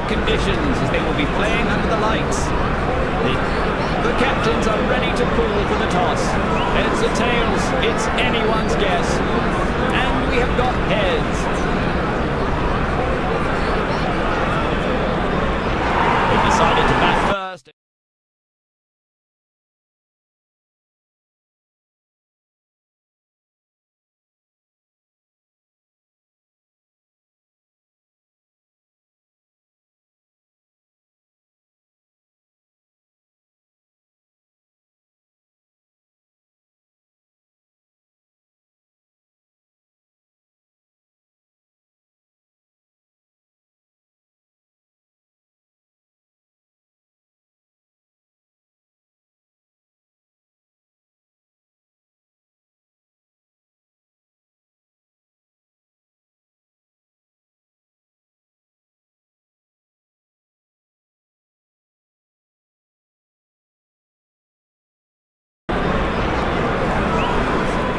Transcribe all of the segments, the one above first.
conditions as they will be playing under the lights. The captains are ready to call for the toss. Heads or tails, it's anyone's guess. And we have got heads. They decided to bat first.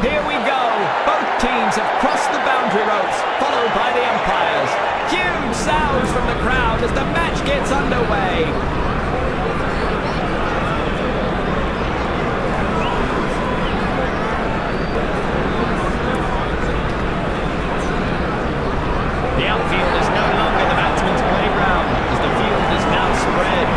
Here we go. Both teams have crossed the boundary ropes, followed by the umpires. Huge sounds from the crowd as the match gets underway. The outfield is no longer the batsman's playground as the field is now spread.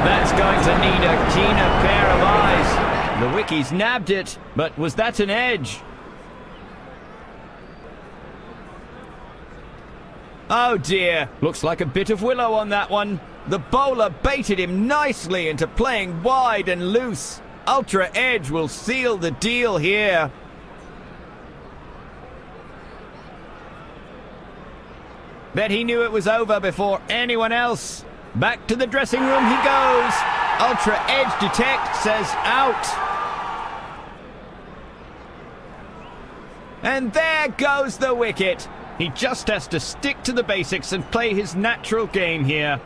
That's going to need a keener pair of eyes. The wickies nabbed it, but was that an edge? Oh dear, looks like a bit of willow on that one. The bowler baited him nicely into playing wide and loose. Ultra edge will seal the deal here. Bet he knew it was over before anyone else. Back to the dressing room he goes. Ultra edge detect says out. And there goes the wicket. He just has to stick to the basics and play his natural game here.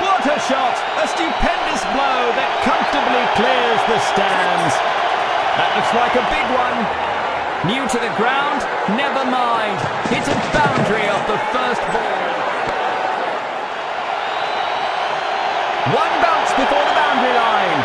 What a shot! A stupendous blow that comfortably clears the stands. That looks like a big one. New to the ground? Never mind. Hit a boundary off the first ball. One bounce before the boundary line.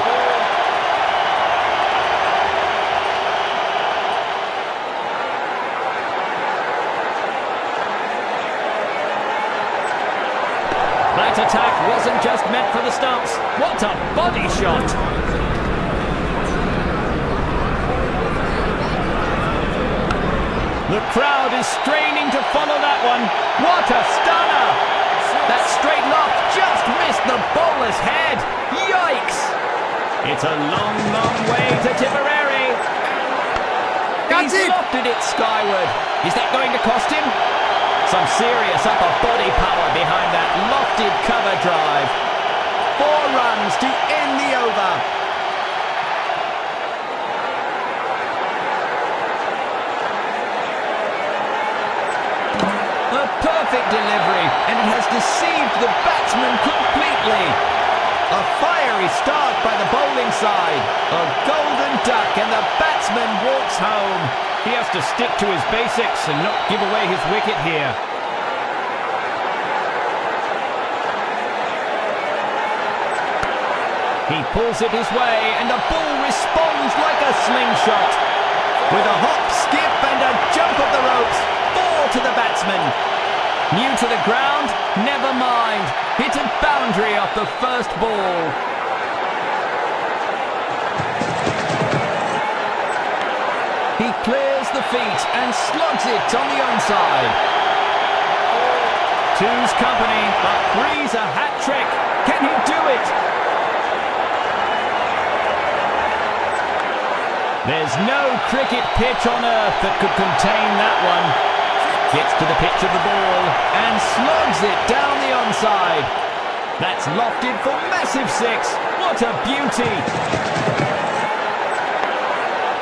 That attack wasn't just meant for the stumps. What a body shot! The crowd is straining to follow that one. What a stunner! That straight loft just missed the bowler's head. Yikes! It's a long, long way to Tipperary. He's lofted it skyward. Is that going to cost him? Some serious upper body power behind that lofted cover drive. 4 runs to end the over. A perfect delivery, and it has deceived the batsman completely. A fiery start by the bowling side. A golden duck, and the batsman walks home. He has to stick to his basics and not give away his wicket here. He pulls it his way, and the ball responds like a slingshot. With a hop, skip, and a jump of the ropes, 4 to the batsman. New to the ground? Never mind. Hit a boundary off the first ball. He clears the feet and slugs it on the onside. 2's company, but 3's a hat-trick. Can he do it? There's no cricket pitch on earth that could contain that one. Gets to the pitch of the ball and slugs it down the onside. That's lofted for massive 6. What a beauty!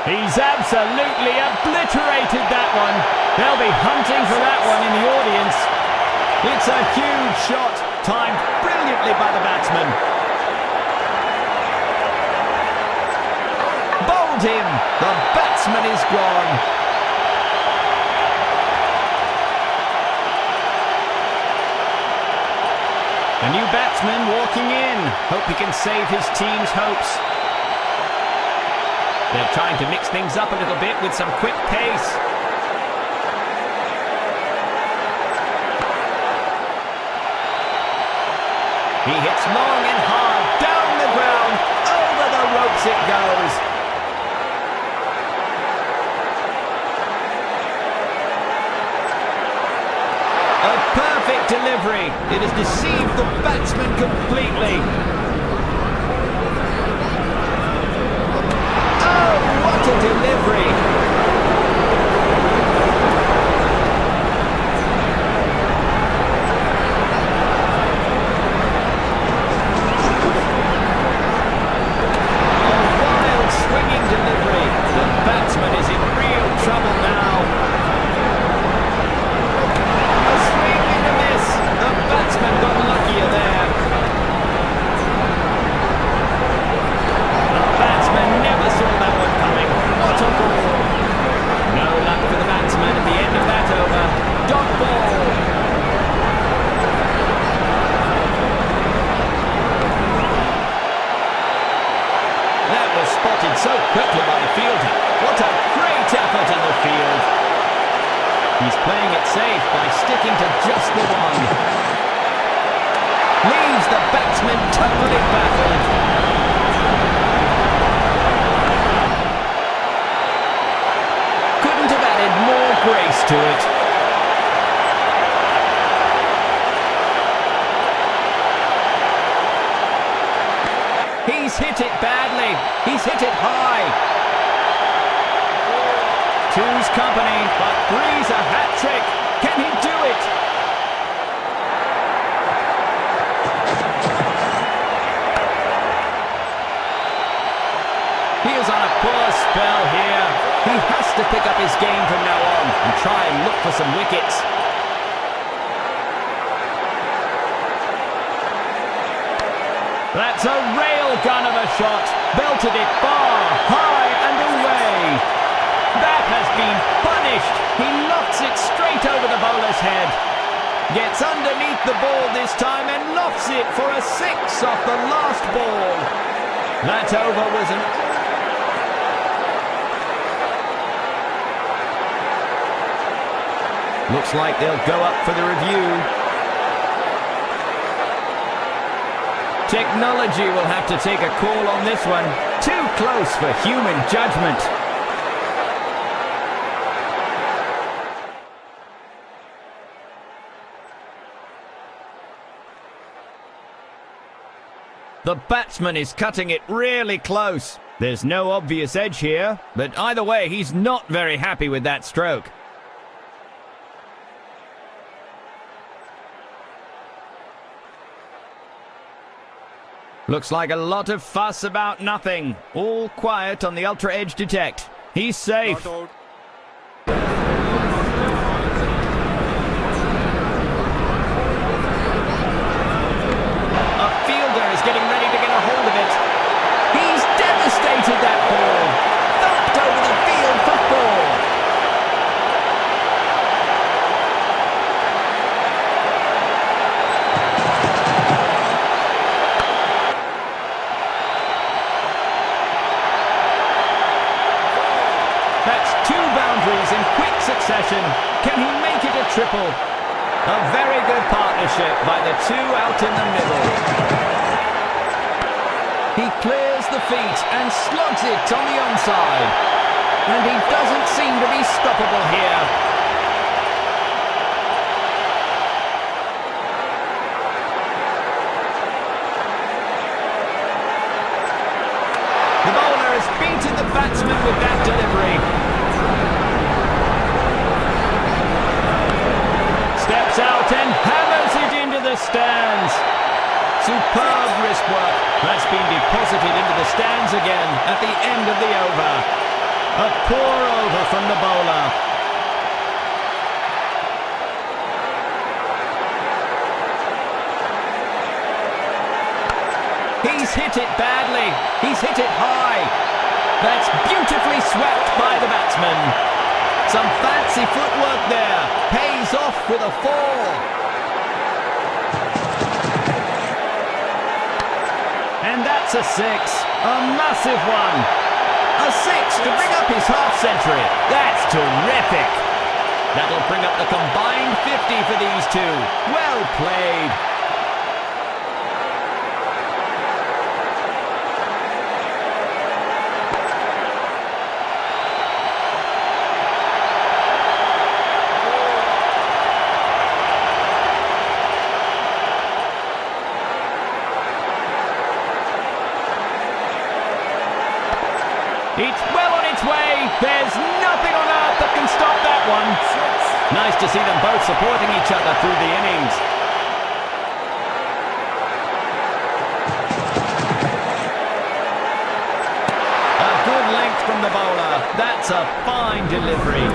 He's absolutely obliterated that one. They'll be hunting for that one in the audience. It's a huge shot, timed brilliantly by the batsman. fooled him. The batsman is gone. A new batsman walking in. Hope he can save his team's hopes. They're trying to mix things up a little bit with some quick pace. He hits long and hard, down the ground, over the ropes it goes. A perfect delivery. It has deceived the batsman completely. Oh, what a delivery. Delivery. The batsman is in real trouble now. A swing and a miss. The batsman got luckier there. The batsman never saw that one coming. What a ball. No luck for the batsman at the end of that over. Dot ball. Spotted so quickly by the fielder. What a great effort in the field. He's playing it safe by sticking to just the one. Leaves the batsman totally baffled. Couldn't have added more grace to it. He's hit it badly. He's hit it high. Two's company, but three's a hat-trick. Can he do it? He is on a poor spell here. He has to pick up his game from now on and try and look for some wickets. That's a railgun of a shot. Belted it far, high and away. That has been punished. He lofts it straight over the bowler's head. Gets underneath the ball this time and lofts it for a six off the last ball. That over was an... Looks like they'll go up for the review. Technology will have to take a call on this one. Too close for human judgment. The batsman is cutting it really close. There's no obvious edge here, but either way, he's not very happy with that stroke. Looks like a lot of fuss about nothing. All quiet on the Ultra Edge Detect. He's safe. A fielder is getting ready to get a hold of it. He's devastated that ball. Thumped over the field for four. In quick succession. Can he make it a triple? A very good partnership by the two out in the middle. He clears the feet and slogs it on the onside. And he doesn't seem to be stoppable here. The bowler has beaten the batsman with that delivery. Steps out and hammers it into the stands. Superb wrist work. That's been deposited into the stands again at the end of the over. A poor over from the bowler. He's hit it badly. He's hit it high. That's beautifully swept by the batsman. Some fancy footwork there. Pays off with a 4. And that's a 6. A massive one. A 6 to bring up his half-century. That's terrific. That'll bring up the combined 50 for these two. Well played. It's well on its way. There's nothing on earth that can stop that one. Nice to see them both supporting each other through the innings. A good length from the bowler. That's a fine delivery.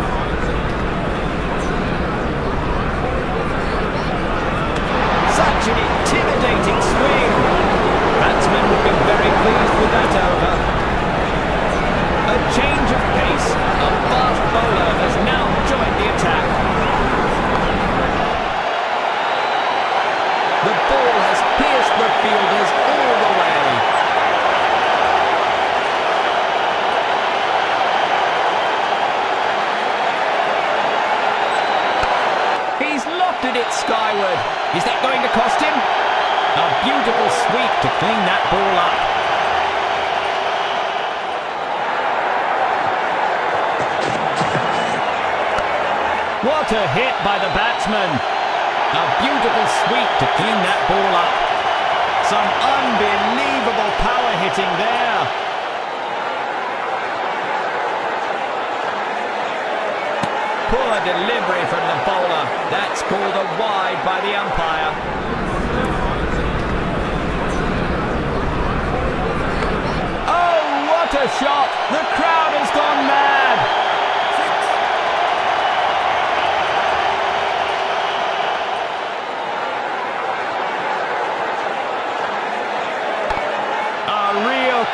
Such an intimidating swing. Batsman would be very pleased with that over. A change of pace. A fast bowler has now joined the attack. The ball has pierced the fielders all the way. He's lofted it skyward. Is that going to cost him? A beautiful sweep to clean that ball up. What a hit by the batsman. A beautiful sweep to clean that ball up. Some unbelievable power hitting there. Poor delivery from the bowler. That's called a wide by the umpire. Oh, what a shot. The crowd has gone mad.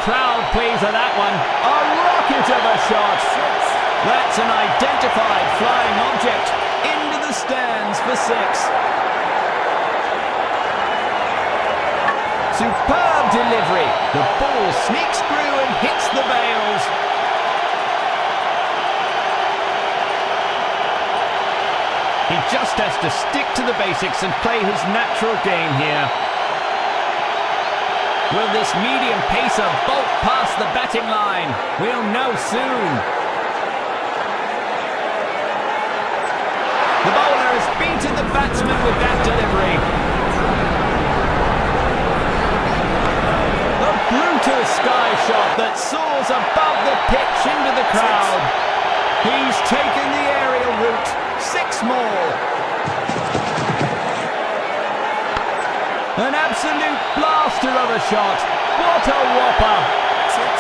Crowd pleaser that one. A rocket of a shot. That's an identified flying object. Into the stands for 6. Superb delivery. The ball sneaks through and hits the bails. He just has to stick to the basics and play his natural game here. Will this medium pacer bolt past the batting line? We'll know soon. The bowler has beaten the batsman with that delivery. A brutal sky shot that soars above the pitch into the crowd. He's taken the aerial route. 6 more. An absolute blaster of a shot. What a whopper.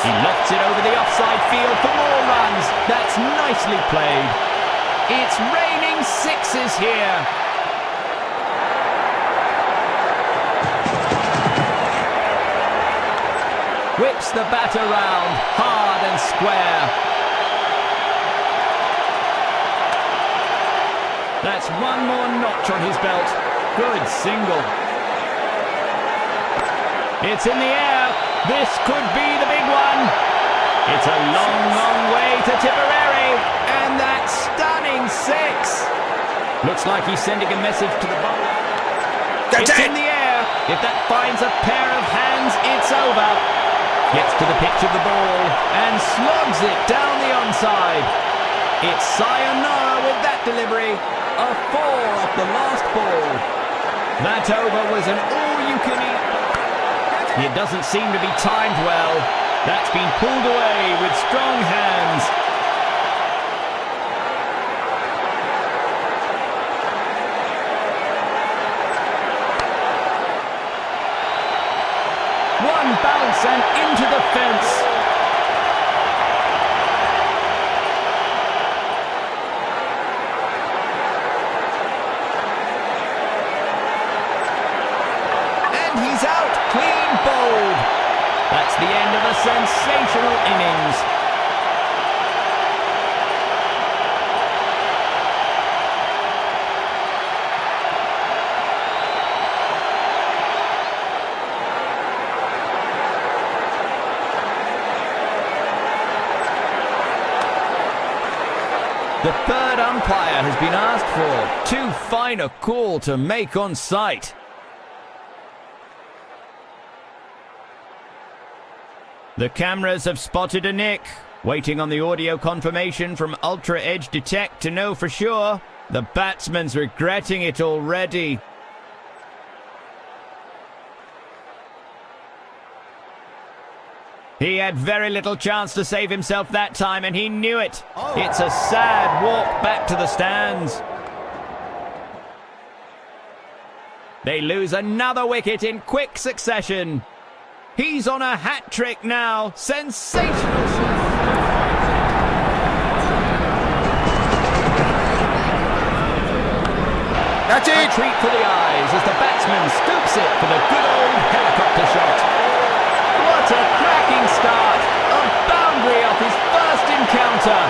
He lofts it over the offside field for more runs. That's nicely played. It's raining 6s here. Whips the bat around, hard and square. That's one more notch on his belt. Good single. It's in the air. This could be the big one. It's a long, long way to Tipperary. And that stunning 6. Looks like he's sending a message to the bowler. It's in the air. If that finds a pair of hands, it's over. Gets to the pitch of the ball and slogs it down the onside. It's sayonara with that delivery. A 4 off the last ball. That over was an all-you-can-eat. It doesn't seem to be timed well. That's been pulled away with strong hands. One bounce and into the fence. And he's out, clean bowled. That's the end of a sensational innings. The third umpire has been asked for. Too fine a call to make on sight. The cameras have spotted a nick. Waiting on the audio confirmation from Ultra Edge Detect to know for sure. The batsman's regretting it already. He had very little chance to save himself that time, and he knew it. It's a sad walk back to the stands. They lose another wicket in quick succession. He's on a hat-trick now. Sensational. That's it! A treat for the eyes as the batsman scoops it for the good old helicopter shot. What a cracking start! A boundary off his first encounter.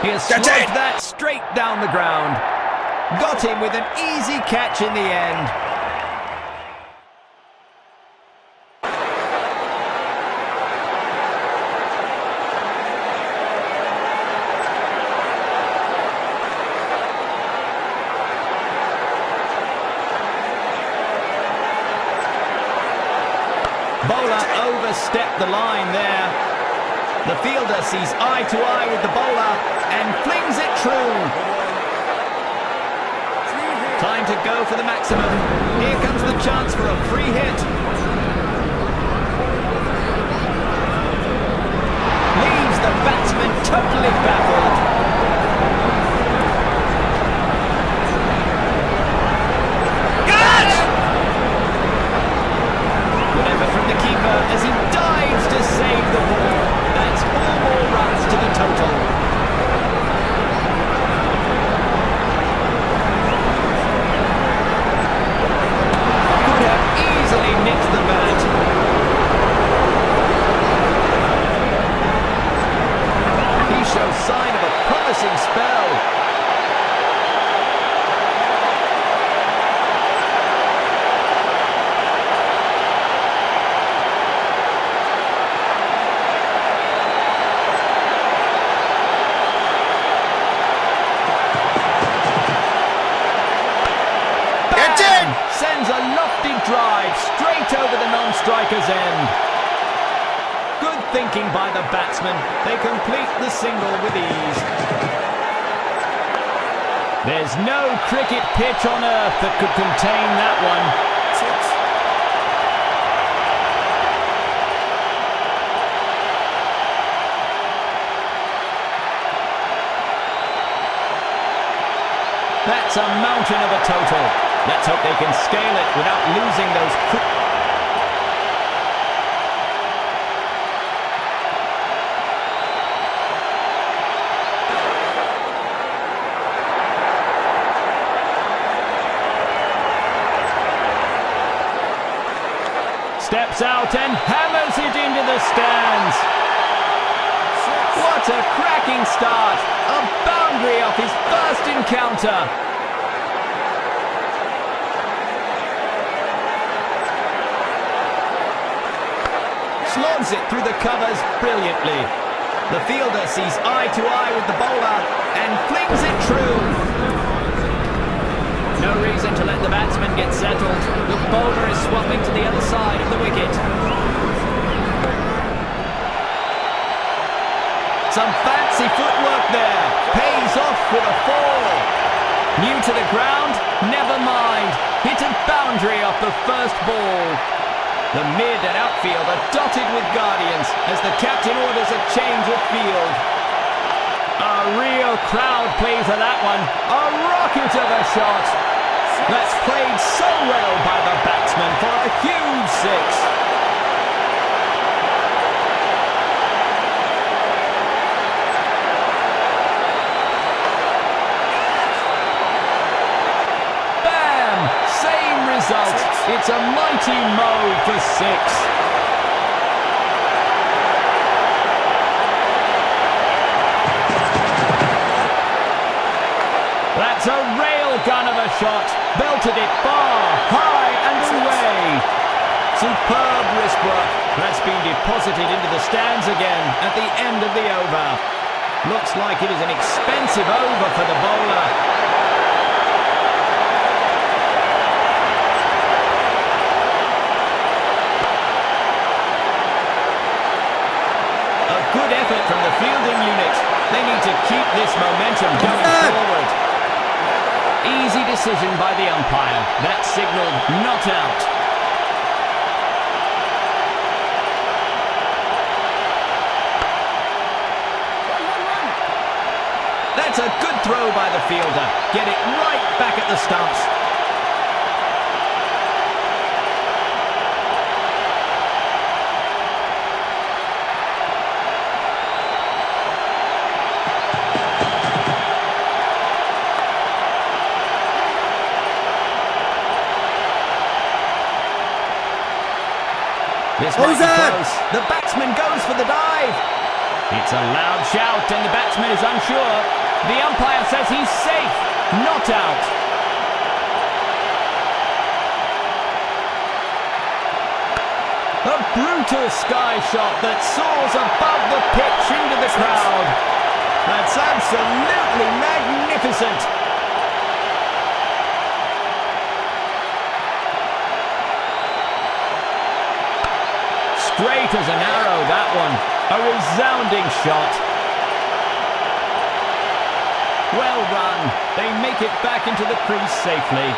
He has slotted that straight down the ground. Got him with an easy catch in the end. Bowler overstepped the line there. The fielder sees eye to eye with the bowler and flings it true. Time to go for the maximum. Here comes the chance for a free hit. Leaves the batsman totally baffled. As he dives to save the ball. That's 4 more runs to the total. Could have easily nicked the bat. He shows sign of a promising spell. Sends a lofty drive straight over the non-striker's end. Good thinking by the batsman. They complete the single with ease. There's no cricket pitch on earth that could contain that one. That's a mountain of a total. Let's hope they can scale it without losing those steps out and hammers it into the stands. What a cracking start. A boundary off his first encounter. Slogs it through the covers brilliantly. The fielder sees eye to eye with the bowler and flings it true. No reason to let the batsman get settled. The bowler is swapping to the other side of the wicket. Some fancy footwork there. Pays off with a 4. New to the ground? Never mind. Hit a boundary off the first ball. The mid and outfield are dotted with guardians as the captain orders a change of field. A real crowd pleaser that one. A rocket of a shot. That's played so well by the batsman for a huge 6. It's a mighty mode for 6. That's a rail gun of a shot. Belted it far, high and away. Superb wrist work. That's been deposited into the stands again at the end of the over. Looks like it is an expensive over for the bowler. A good effort from the fielding unit. They need to keep this momentum going forward. Easy decision by the umpire. That signalled not out. That's a good throw by the fielder. Get it right back at the stumps. This might be close. The batsman goes for the dive. It's a loud shout and the batsman is unsure. The umpire says he's safe, not out. A brutal sky shot that soars above the pitch into the crowd. That's absolutely magnificent. Straight as an arrow, that one. A resounding shot. Well run. They make it back into the crease safely.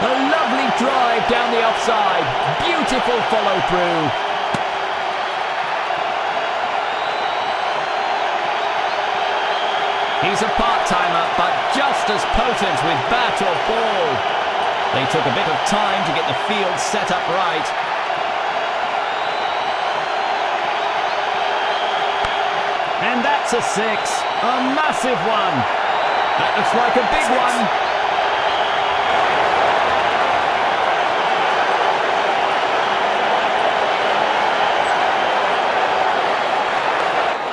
A lovely drive down the offside. Beautiful follow through. He's a part-timer, but just as potent with bat or ball. They took a bit of time to get the field set up right. And that's a six. A massive one. That looks like a big one.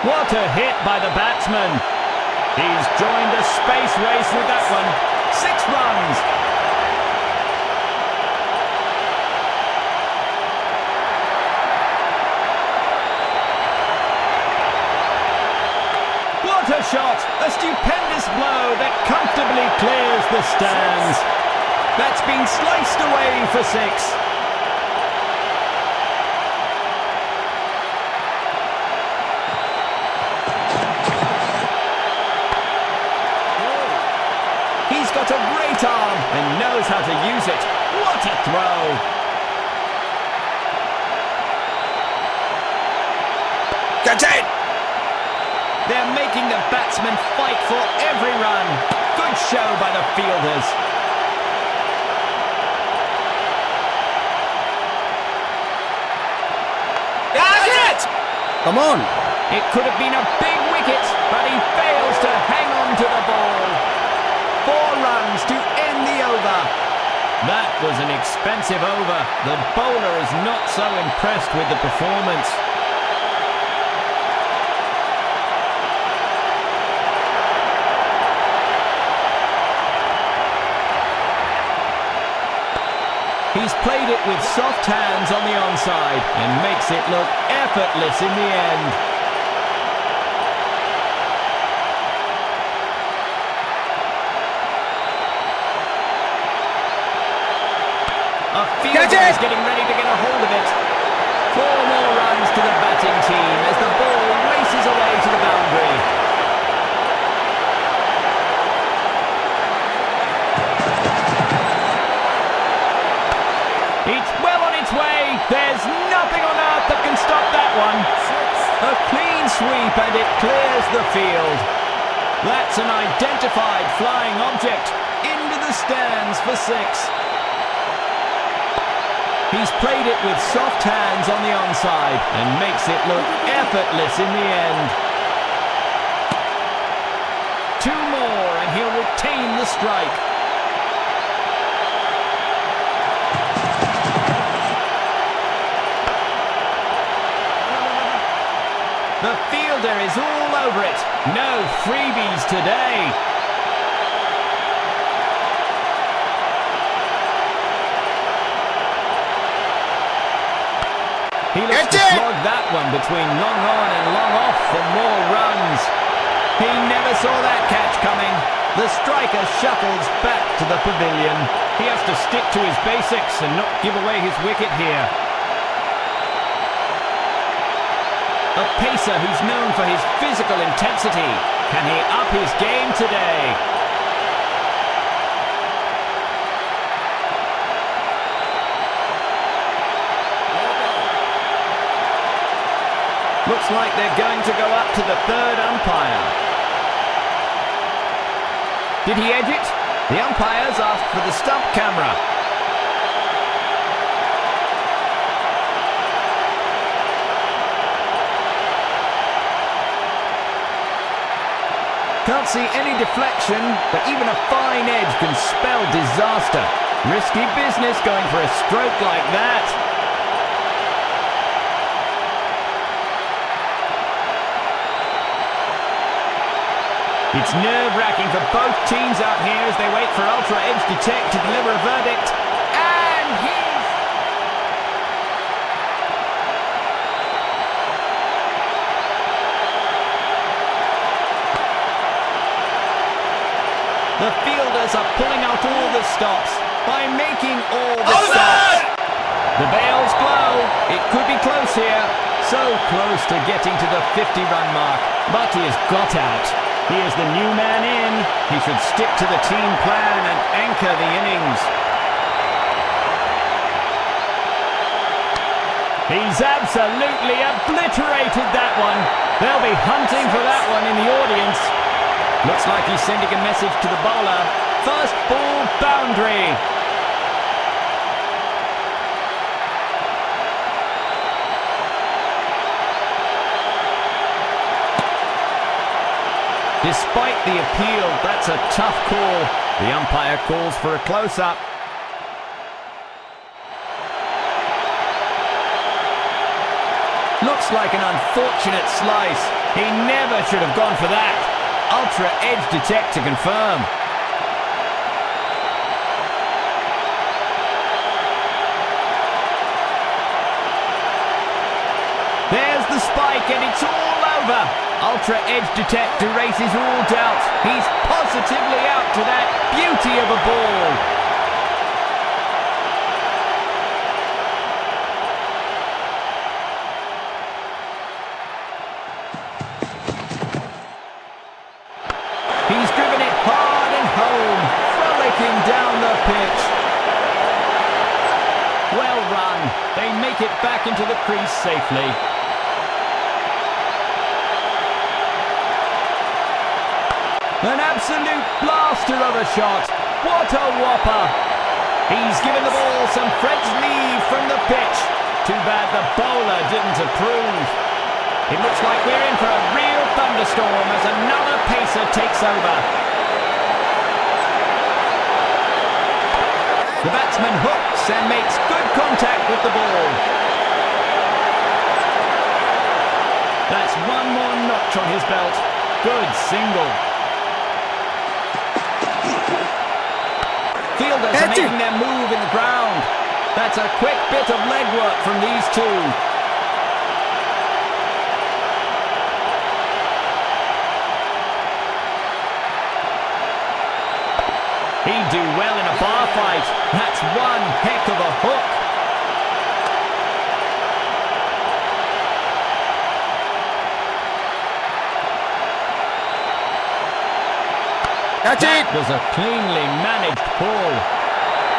What a hit by the batsman. He's joined a space race with that one. 6 runs. What a shot! A stupendous blow that comfortably clears the stands. That's been sliced away for 6. He's got a great arm and knows how to use it. What a throw! Get it! They're making the batsmen fight for every run. Good show by the fielders. That's it! Come on! It could have been a big wicket, but he fails to hang on to the ball. 4 runs to end the over. That was an expensive over. The bowler is not so impressed with the performance. He's played it with soft hands on the onside and makes it look effortless in the end. A fielder is getting ready to get a hold of it. 4 more runs to the batting team as the ball races away to the boundary. It's well on its way. There's nothing on earth that can stop that one. A clean sweep and it clears the field. That's an identified flying object into the stands for 6. He's played it with soft hands on the onside and makes it look effortless in the end. 2 more and he'll retain the strike. The fielder is all over it. No freebies today. looks to flog that one between long on and long off for more runs. He never saw that catch coming. The striker shuffles back to the pavilion. He has to stick to his basics and not give away his wicket here. A pacer who's known for his physical intensity. Can he up his game today? Looks like they're going to go up to the third umpire. Did he edge it? The umpires asked for the stump camera. Can't see any deflection, but even a fine edge can spell disaster. Risky business going for a stroke like that. It's nerve-wracking for both teams out here as they wait for Ultra Edge Detect to deliver a verdict. And he's... The fielders are pulling out all the stops by making all the stops. The bails glow. It could be close here. So close to getting to the 50-run mark, but he has got out. He is the new man in. He should stick to the team plan and anchor the innings. He's absolutely obliterated that one. They'll be hunting for that one in the audience. Looks like he's sending a message to the bowler. First ball boundary. Despite the appeal, that's a tough call. The umpire calls for a close-up. Looks like an unfortunate slice. He never should have gone for that. Ultra Edge Detect to confirm. There's the spike and it's all over. Ultra Edge Detect erases all doubt. He's positively out to that beauty of a ball. He's driven it hard and home, frolicking down the pitch. Well run. They make it back into the crease safely. An absolute blaster of a shot. What a whopper. He's given the ball some fresh leave from the pitch. Too bad the bowler didn't approve. It looks like we're in for a real thunderstorm as another pacer takes over. The batsman hooks and makes good contact with the ball. That's one more notch on his belt. Good single. Fielders are making their move in the ground. That's a quick bit of legwork from these two. He'd do well in a bar fight. That's one heck of a hook. That was a cleanly managed pull.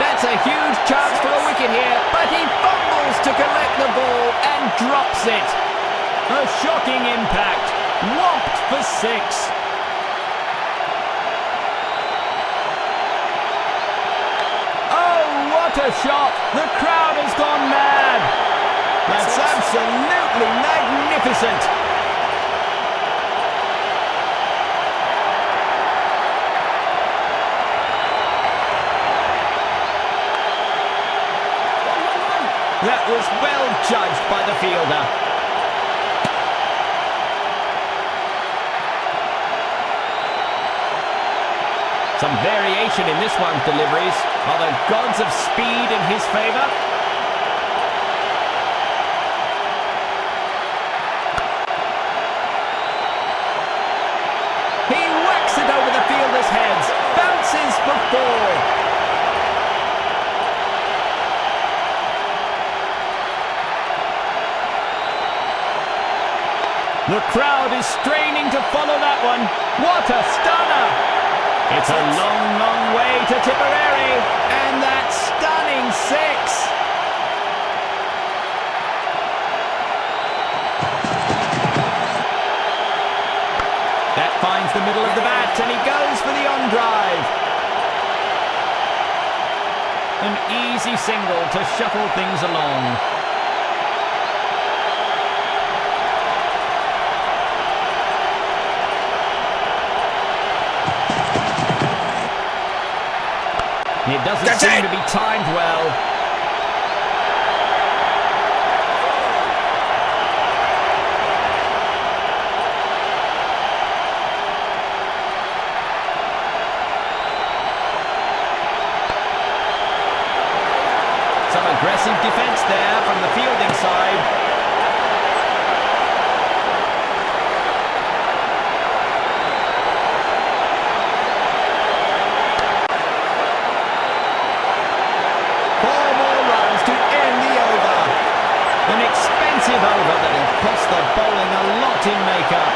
That's a huge chance for a wicket here, but he fumbles to collect the ball and drops it. A shocking impact. Whopped for 6. Oh, what a shot. The crowd has gone mad. That's absolutely magnificent. That was well judged by the fielder. Some variation in this one's deliveries. Are the gods of speed in his favour? The crowd is straining to follow that one. What a stunner! It's a long, long way to Tipperary, and that stunning six. That finds the middle of the bat, and he goes for the on-drive. An easy single to shuffle things along. It doesn't seem to be timed well. Some aggressive defense there from the fielding side. An expensive over that'll cost the bowling a lot in makeup.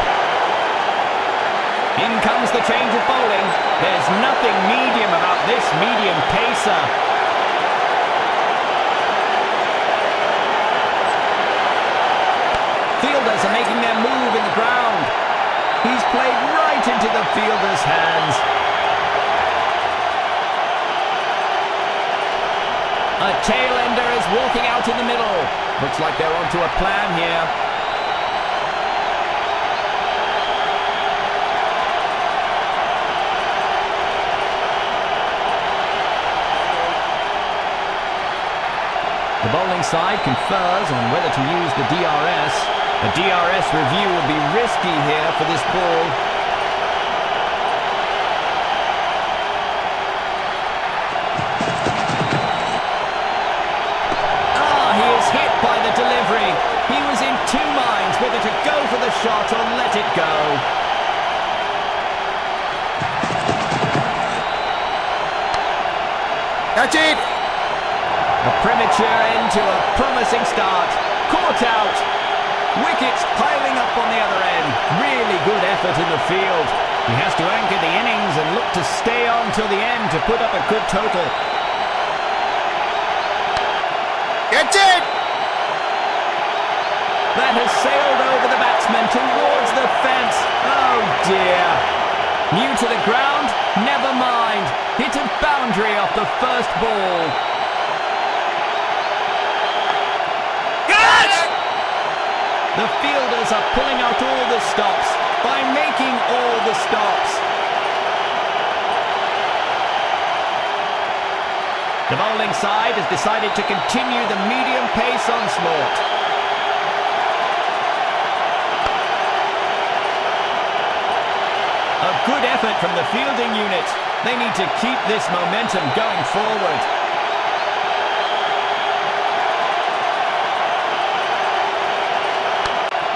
In comes the change of bowling. There's nothing medium about this medium pacer. Fielders are making their move in the ground. He's played right into the fielder's hands. A tail-ender is walking out in the middle. Looks like they're onto a plan here. The bowling side confers on whether to use the DRS. A DRS review will be risky here for this ball. Hit by the delivery. He was in two minds whether to go for the shot or let it go. Catch it! A premature end to a promising start. Caught out. Wickets piling up on the other end. Really good effort in the field. He has to anchor the innings and look to stay on till the end to put up a good total. Catch it! That has sailed over the batsman towards the fence. Oh dear. New to the ground? Never mind. Hit a boundary off the first ball. Catch! The fielders are pulling out all the stops by making all the stops. The bowling side has decided to continue the medium pace onslaught. A good effort from the fielding unit. They need to keep this momentum going forward.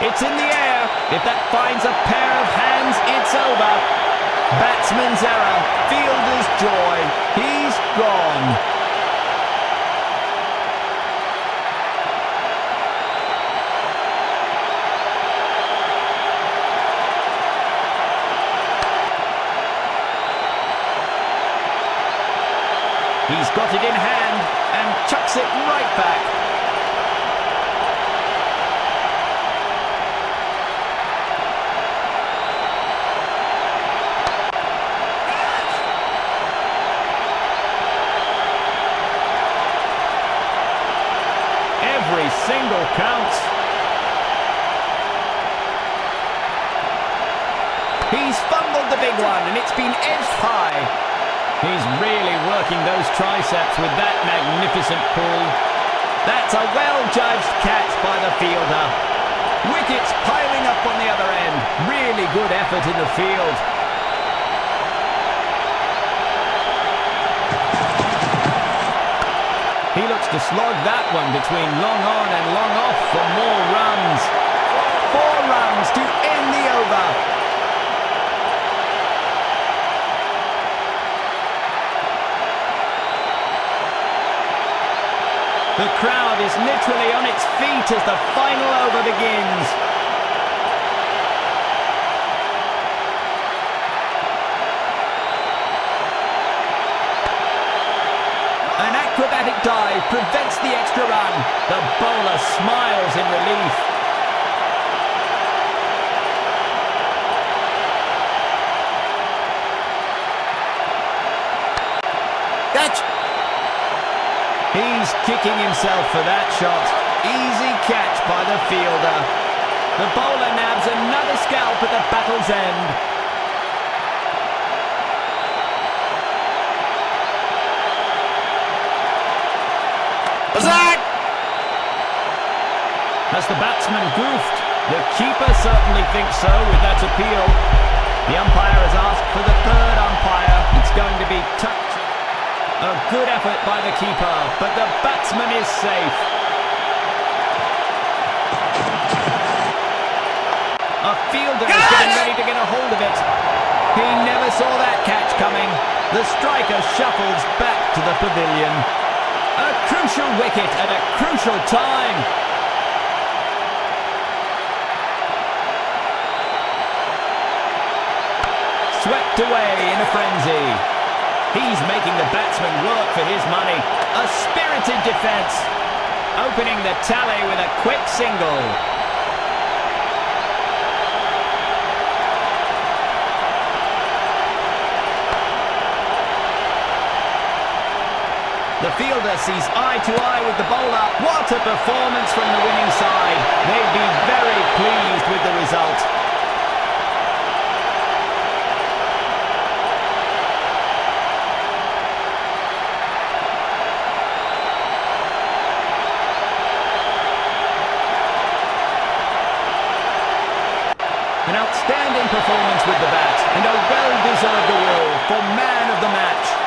It's in the air. If that finds a pair of hands, it's over. Batsman's error. Fielder's joy. He's gone. He's got it in hand and chucks it right back. Every single counts. He's fumbled the big one and it's been edged high. He's really working those triceps with that magnificent pull. That's a well-judged catch by the fielder. Wickets piling up on the other end. Really good effort in the field. He looks to slog that one between long on and long off for more runs. 4 runs to end the over. The crowd is literally on its feet as the final over begins. prevents the extra run. The bowler smiles in relief. Catch! He's kicking himself for that shot. Easy catch by the fielder. The bowler nabs another scalp at the battle's end. What's that? Has the batsman goofed? The keeper certainly thinks so with that appeal. The umpire has asked for the third umpire. It's going to be touch. A good effort by the keeper, but the batsman is safe. A fielder is getting ready to get a hold of it. He never saw that catch coming. The striker shuffles back to the pavilion. A crucial wicket at a crucial time. Swept away in a frenzy. He's making the batsman work for his money. A spirited defence. Opening the tally with a quick single. The fielder sees eye to eye with the bowler. What a performance from the winning side. They'd be very pleased with the result. An outstanding performance with the bat and a well-deserved award for man of the match.